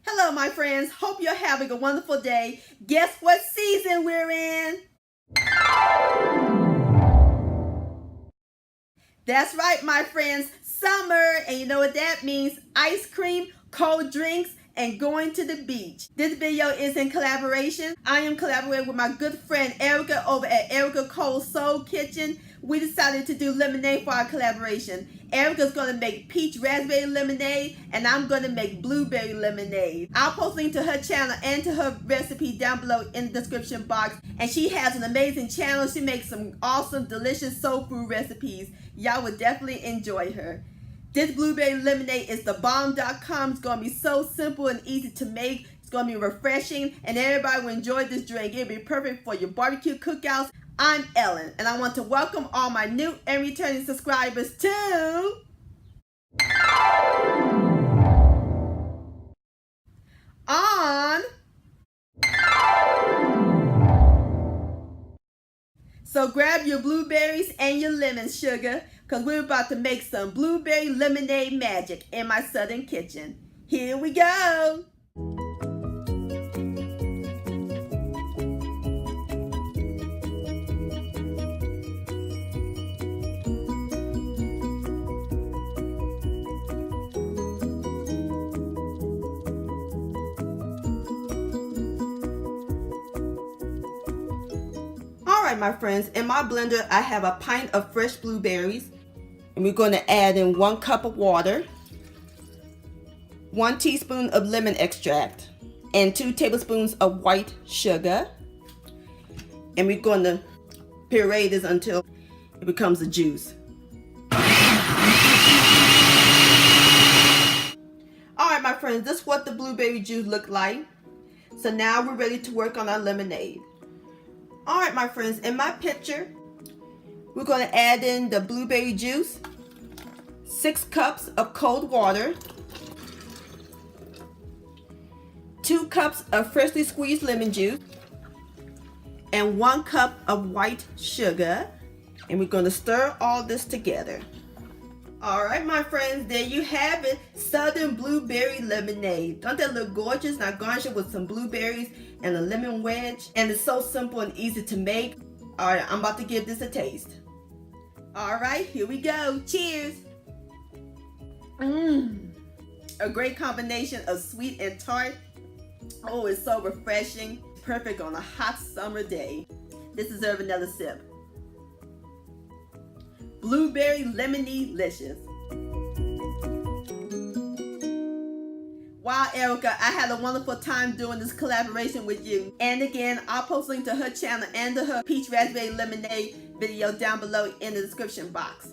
Hello, my friends. Hope you're having a wonderful day. Guess what season we're in? That's right, my friends. Summer. And you know what that means? Ice cream, cold drinks, and going to the beach. This video is in collaboration. I am collaborating with my good friend Erika over at Erika Cold Soul Kitchen. We decided to do lemonade for our collaboration. Erika's going to make peach raspberry lemonade, and I'm going to make blueberry lemonade. I'll post a link to her channel and to her recipe down below in the description box. And she has an amazing channel. She makes some awesome, delicious soul food recipes. Y'all would definitely enjoy her. This blueberry lemonade is the bomb.com. It's going to be so simple and easy to make. It's going to be refreshing, and everybody will enjoy this drink. It'll be perfect for your barbecue cookouts. I'm Ellen, and I want to welcome all my new and returning subscribers to On. So grab your blueberries and your lemon sugar, because we're about to make some blueberry lemonade magic in my southern kitchen. Here we go. Alright, my friends, in my blender I have a pint of fresh blueberries, and we're going to add in 1 cup of water, 1 teaspoon of lemon extract, and 2 tablespoons of white sugar, and we're going to puree this until it becomes a juice. Alright, my friends, this is what the blueberry juice looked like. So now we're ready to work on our lemonade. Alright, my friends, in my pitcher, we're going to add in the blueberry juice, 6 cups of cold water, 2 cups of freshly squeezed lemon juice, and 1 cup of white sugar. And we're going to stir all this together. Alright, my friends, there you have it, Southern Blueberry Lemonade. Don't that look gorgeous? Now garnish it with some blueberries and a lemon wedge. And it's so simple and easy to make. Alright, I'm about to give this a taste. Alright, here we go. Cheers! A great combination of sweet and tart. Oh, it's so refreshing. Perfect on a hot summer day. This is a vanilla sip. Blueberry lemony-licious. Wow, Erika, I had a wonderful time doing this collaboration with you. And again, I'll post a link to her channel and to her peach raspberry lemonade video down below in the description box.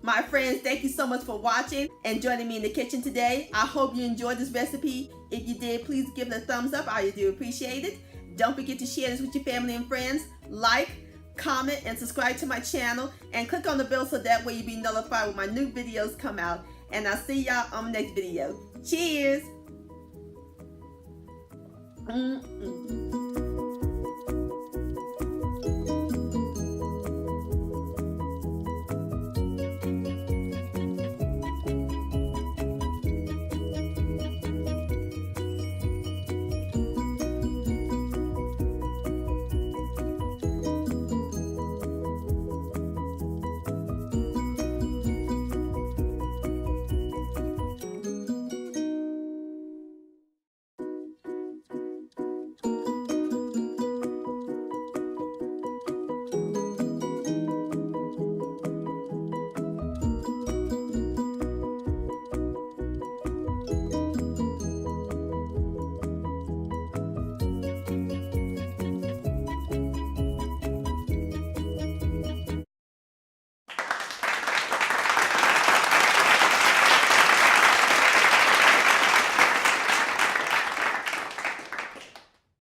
My friends, thank you so much for watching and joining me in the kitchen today. I hope you enjoyed this recipe. If you did, please give it a thumbs up. I do appreciate it. Don't forget to share this with your family and friends. Like, comment, and subscribe to my channel, and click on the bell so that way you'll be notified when my new videos come out. And I'll see y'all on the next video. Cheers!